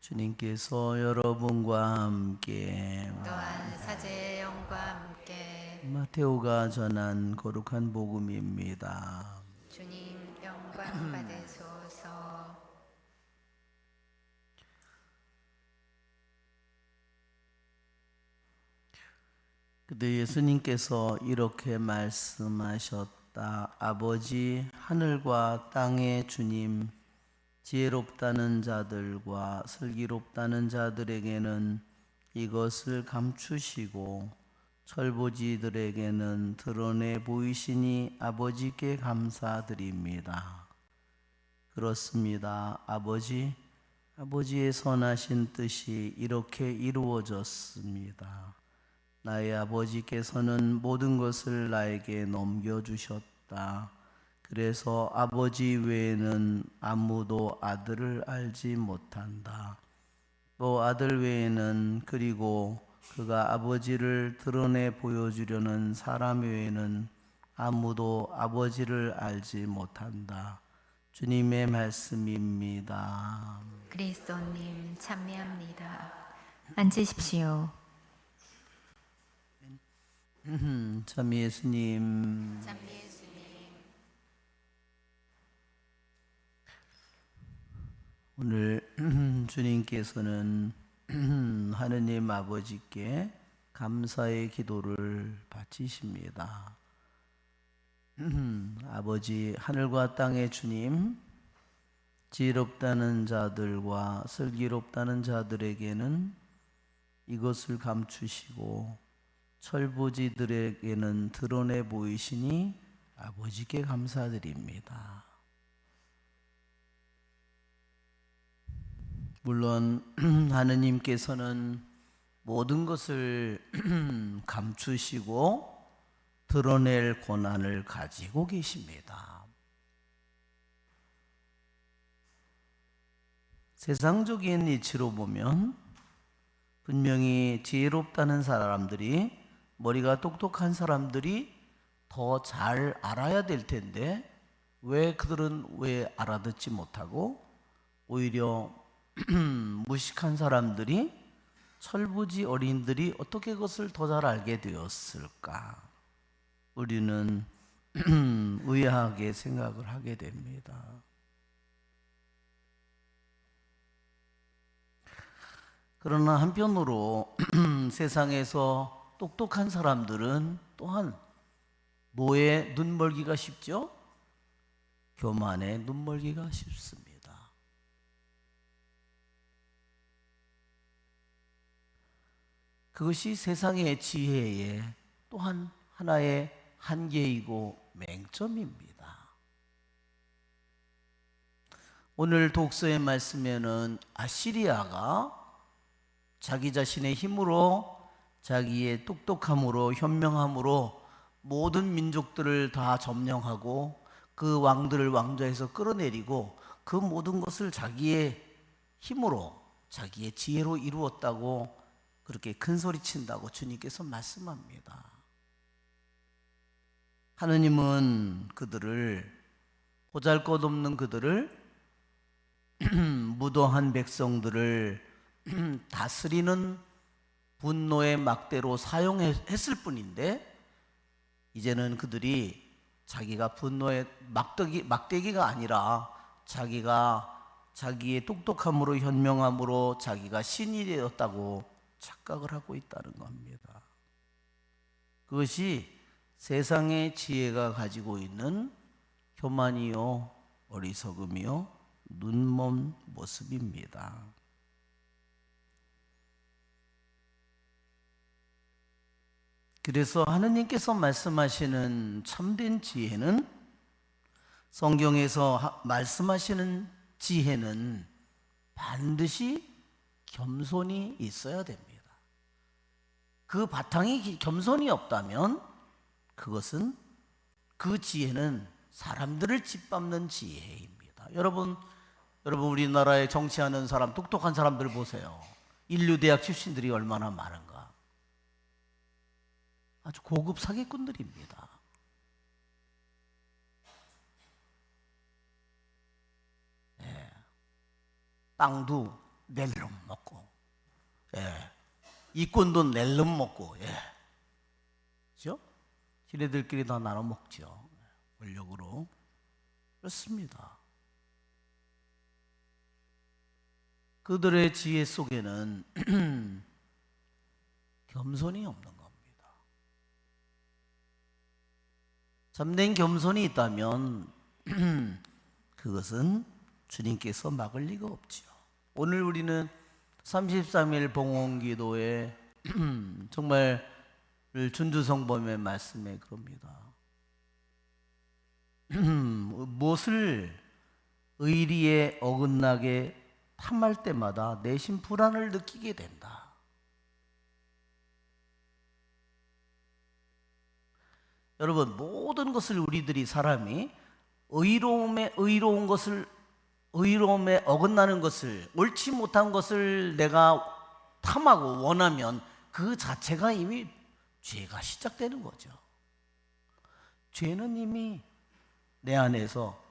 주님께서 여러분과 함께 또한 사제의 영과 함께 마테오가 전한 거룩한 복음입니다. 주님 영광 받으소서. 그때 예수님께서 이렇게 말씀하셨다. 아버지, 하늘과 땅의 주님, 지혜롭다는 자들과 슬기롭다는 자들에게는 이것을 감추시고 철부지들에게는 드러내 보이시니 아버지께 감사드립니다. 그렇습니다. 아버지의 선하신 뜻이 이렇게 이루어졌습니다. 나의 아버지께서는 모든 것을 나에게 넘겨주셨다. 그래서 아버지 외에는 아무도 아들을 알지 못한다. 또 아들 외에는 그리고 그가 아버지를 드러내 보여주려는 사람 외에는 아무도 아버지를 알지 못한다. 주님의 말씀입니다. 그리스도님 참여합니다. 앉으십시오. 참 예수님, 오늘 주님께서는 하느님 아버지께 감사의 기도를 바치십니다. 아버지, 하늘과 땅의 주님, 지혜롭다는 자들과 슬기롭다는 자들에게는 이것을 감추시고 철부지들에게는 드러내 보이시니 아버지께 감사드립니다. 물론 하느님께서는 모든 것을 감추시고 드러낼 권한을 가지고 계십니다. 세상적인 이치로 보면 분명히 지혜롭다는 사람들이, 머리가 똑똑한 사람들이 더 잘 알아야 될 텐데 왜 그들은 왜 알아듣지 못하고 오히려 무식한 사람들이, 철부지 어린들이 어떻게 그것을 더 잘 알게 되었을까? 우리는 의아하게 생각을 하게 됩니다. 그러나 한편으로 세상에서 똑똑한 사람들은 또한 뭐에 눈멀기가 쉽죠? 교만에 눈멀기가 쉽습니다. 그것이 세상의 지혜의 또한 하나의 한계이고 맹점입니다. 오늘 독서의 말씀에는 아시리아가 자기 자신의 힘으로, 자기의 똑똑함으로, 현명함으로 모든 민족들을 다 점령하고 그 왕들을 왕좌에서 끌어내리고 그 모든 것을 자기의 힘으로, 자기의 지혜로 이루었다고 그렇게 큰 소리 친다고 주님께서 말씀합니다. 하느님은 그들을, 보잘것없는 그들을, 무도한 백성들을 다스리는 분노의 막대로 사용했을 뿐인데, 이제는 그들이 자기가 분노의 막대기가 아니라 자기의 똑똑함으로, 현명함으로 자기가 신이 되었다고 착각을 하고 있다는 겁니다. 그것이 세상의 지혜가 가지고 있는 교만이요, 어리석음이요, 눈먼 모습입니다. 그래서 하느님께서 말씀하시는 참된 지혜는, 성경에서 말씀하시는 지혜는 반드시 겸손이 있어야 됩니다. 그 바탕이 겸손이 없다면 그것은, 그 지혜는 사람들을 짓밟는 지혜입니다. 여러분 우리나라에 정치하는 사람, 똑똑한 사람들 보세요. 인류대학 출신들이 얼마나 많은가. 아주 고급 사기꾼들입니다. 땅도 낼름 먹고, 예, 이권도 낼름 먹고, 예, 그죠? 지네들끼리 다 나눠 먹죠. 권력으로. 그렇습니다. 그들의 지혜 속에는 겸손이 없는 겁니다. 참된 겸손이 있다면 그것은 주님께서 막을 리가 없지요. 오늘 우리는 33일 봉헌기도에 정말 준주성범의 말씀에 그럽니다. 무엇을 의리에 어긋나게 탐할 때마다 내심 불안을 느끼게 된다. 여러분, 모든 것을 우리들이 사람이 의로움에 어긋나는 것을, 옳지 못한 것을 내가 탐하고 원하면 그 자체가 이미 죄가 시작되는 거죠. 죄는 이미 내 안에서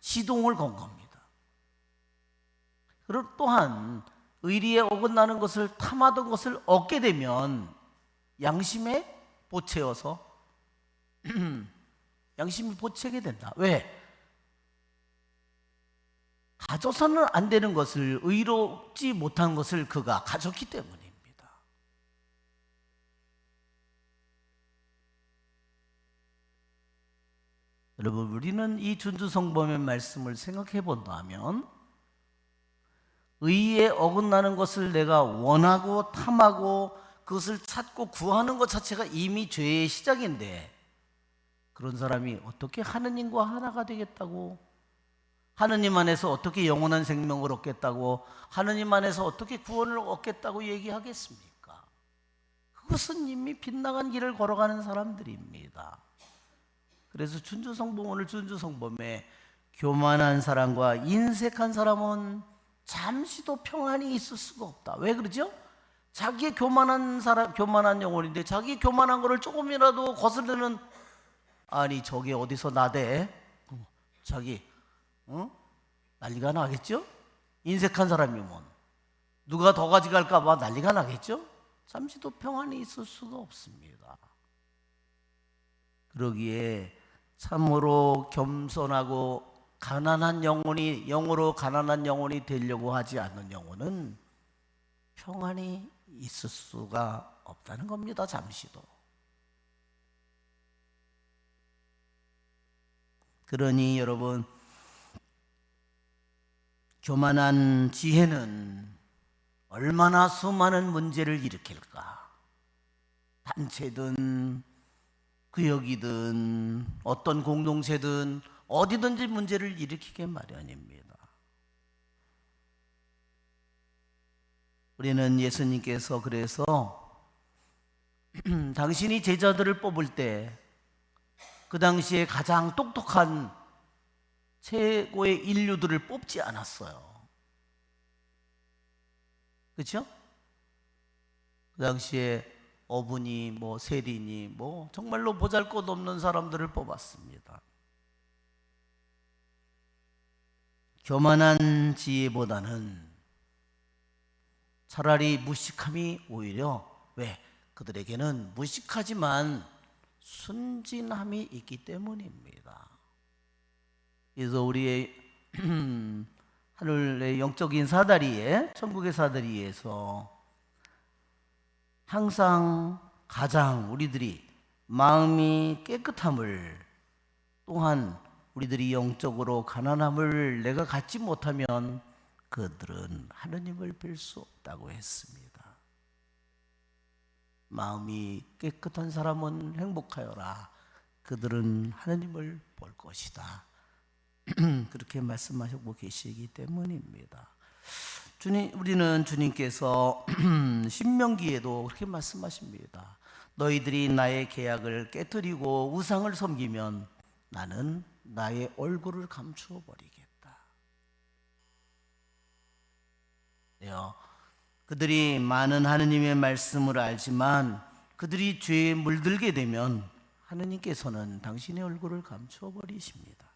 시동을 건 겁니다. 그리고 또한 의리에 어긋나는 것을 탐하던 것을 얻게 되면 양심에 보채어서 양심이 보채게 된다. 왜? 가져서는 안 되는 것을, 의롭지 못한 것을 그가 가졌기 때문입니다. 여러분, 우리는 이 준주성범의 말씀을 생각해 본다면 의에 어긋나는 것을 내가 원하고 탐하고 그것을 찾고 구하는 것 자체가 이미 죄의 시작인데, 그런 사람이 어떻게 하느님과 하나가 되겠다고, 하느님 안에서 어떻게 영원한 생명을 얻겠다고, 하느님 안에서 어떻게 구원을 얻겠다고 얘기하겠습니까? 그것은 이미 빗나간 길을 걸어가는 사람들입니다. 그래서 오늘 준주성범에 교만한 사람과 인색한 사람은 잠시도 평안이 있을 수가 없다. 왜 그러죠? 자기의 교만한 영혼인데 자기 교만한 거를 조금이라도 거스르는, 아니 저게 어디서 나대? 자기 난리가 나겠죠? 인색한 사람이면 누가 더 가져갈까 봐 난리가 나겠죠? 잠시도 평안이 있을 수가 없습니다. 그러기에 참으로 겸손하고 영으로 가난한 영혼이 되려고 하지 않는 영혼은 평안이 있을 수가 없다는 겁니다. 잠시도. 그러니 여러분, 교만한 지혜는 얼마나 수많은 문제를 일으킬까? 단체든 구역이든 어떤 공동체든 어디든지 문제를 일으키게 마련입니다. 우리는 예수님께서 그래서 당신이 제자들을 뽑을 때 그 당시에 가장 똑똑한 최고의 인류들을 뽑지 않았어요. 그렇죠? 그 당시에 어부니 세리니 정말로 보잘것없는 사람들을 뽑았습니다. 교만한 지혜보다는 차라리 무식함이 오히려, 왜? 그들에게는 무식하지만 순진함이 있기 때문입니다. 그래서 우리의 하늘의 영적인 사다리에, 천국의 사다리에서 항상 가장 우리들이 마음이 깨끗함을, 또한 우리들이 영적으로 가난함을 내가 갖지 못하면 그들은 하느님을 뵐 수 없다고 했습니다. 마음이 깨끗한 사람은 행복하여라. 그들은 하느님을 볼 것이다. 그렇게 말씀하시고 계시기 때문입니다. 우리는 주님께서 신명기에도 그렇게 말씀하십니다. 너희들이 나의 계약을 깨뜨리고 우상을 섬기면 나는 나의 얼굴을 감추어 버리겠다. 그들이 많은 하느님의 말씀을 알지만 그들이 죄에 물들게 되면 하느님께서는 당신의 얼굴을 감추어 버리십니다.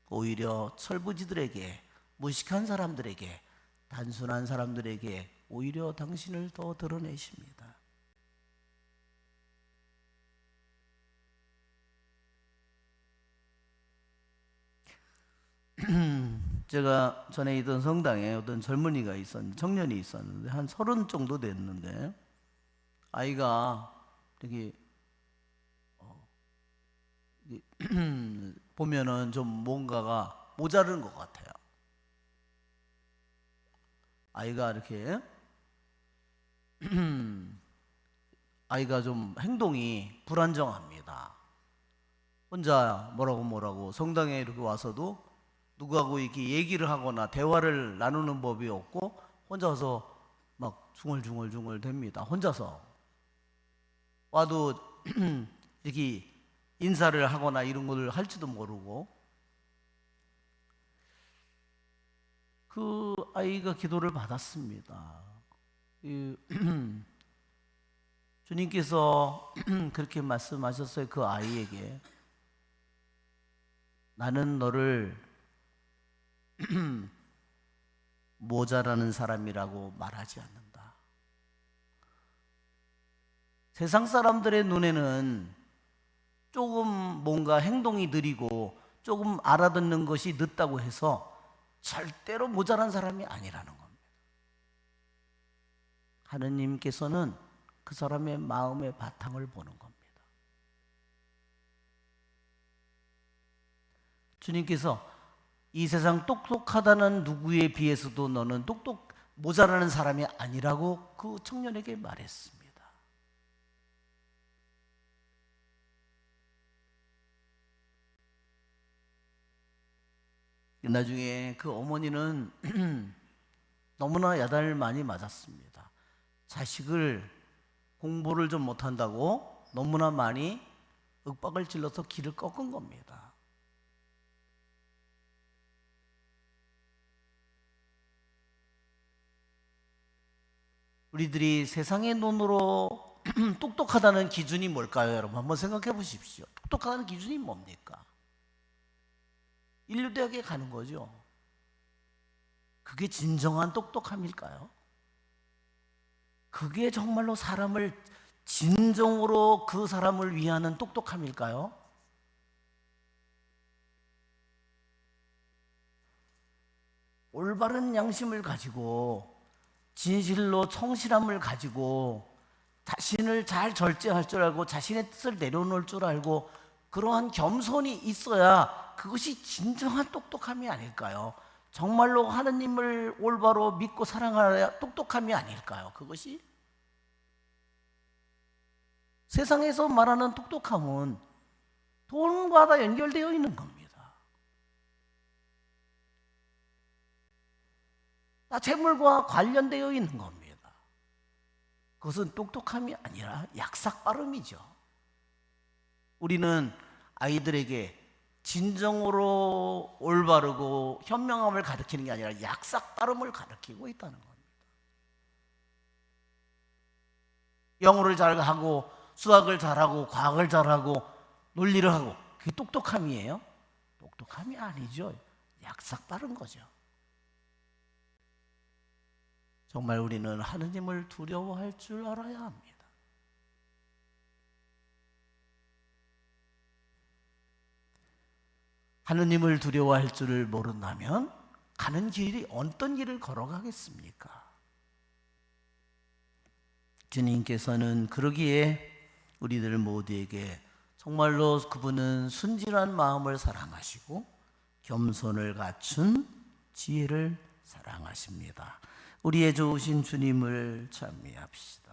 오히려 철부지들에게, 무식한 사람들에게, 단순한 사람들에게 오히려 당신을 더 드러내십니다. 제가 전에 있던 성당에 어떤 젊은이가 청년이 있었는데 한 30 정도 됐는데 아이가 되게 보면은 좀 뭔가가 모자른 것 같아요. 아이가 이렇게 아이가 좀 행동이 불안정합니다. 혼자 뭐라고 성당에 이렇게 와서도 누구하고 이렇게 얘기를 하거나 대화를 나누는 법이 없고 혼자서 막 중얼중얼 됩니다. 혼자서 와도 이렇게 인사를 하거나 이런 걸 할지도 모르고, 그 아이가 기도를 받았습니다. 주님께서 그렇게 말씀하셨어요. 그 아이에게 나는 너를 모자라는 사람이라고 말하지 않는다. 세상 사람들의 눈에는 조금 뭔가 행동이 느리고 조금 알아듣는 것이 늦다고 해서 절대로 모자란 사람이 아니라는 겁니다. 하느님께서는 그 사람의 마음의 바탕을 보는 겁니다. 주님께서 이 세상 똑똑하다는 누구에 비해서도 너는 모자라는 사람이 아니라고 그 청년에게 말했습니다. 나중에 그 어머니는 너무나 야단을 많이 맞았습니다. 자식을 공부를 좀 못한다고 너무나 많이 윽박을 질러서 길을 꺾은 겁니다. 우리들이 세상의 눈으로 똑똑하다는 기준이 뭘까요? 여러분 한번 생각해 보십시오. 똑똑하다는 기준이 뭡니까? 인류대학에 가는 거죠. 그게 진정한 똑똑함일까요? 그게 정말로 사람을 진정으로 그 사람을 위하는 똑똑함일까요? 올바른 양심을 가지고 진실로 성실함을 가지고 자신을 잘 절제할 줄 알고 자신의 뜻을 내려놓을 줄 알고 그러한 겸손이 있어야 그것이 진정한 똑똑함이 아닐까요? 정말로 하느님을 올바로 믿고 사랑하야 똑똑함이 아닐까요? 그것이 세상에서 말하는 똑똑함은 돈과 다 연결되어 있는 겁니다. 다 재물과 관련되어 있는 겁니다. 그것은 똑똑함이 아니라 약삭빠름이죠. 우리는 아이들에게 진정으로 올바르고 현명함을 가르치는 게 아니라 약삭빠름을 가르치고 있다는 겁니다. 영어를 잘하고 수학을 잘하고 과학을 잘하고 논리를 하고 그게 똑똑함이에요? 똑똑함이 아니죠. 약삭빠른 거죠. 정말 우리는 하느님을 두려워할 줄 알아야 합니다. 하느님을 두려워할 줄을 모른다면 가는 길이 어떤 길을 걸어가겠습니까? 주님께서는 그러기에 우리들 모두에게 정말로 그분은 순진한 마음을 사랑하시고 겸손을 갖춘 지혜를 사랑하십니다. 우리의 좋으신 주님을 찬미합시다.